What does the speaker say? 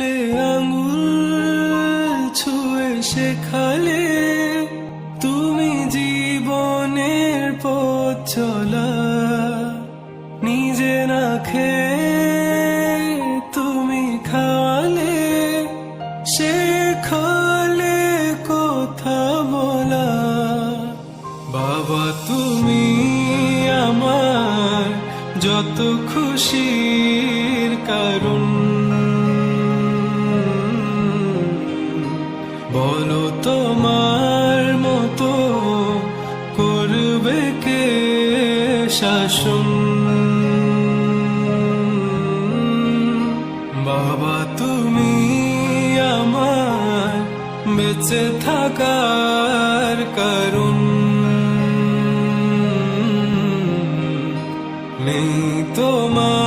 কোলে আঙুল ছুঁয়ে শেখালে তুমি জীবনের পথ চলা। নিজে না খেয়ে তুমি খাওয়ালে, শেখালে কথা বলা। বাবা তুমি আমার যত খুশির কারণ, বলো তোমার মতো করবে কে শাসন। বাবা তুমি আমার বেঁচে থাকার কারণ, নেই তোমার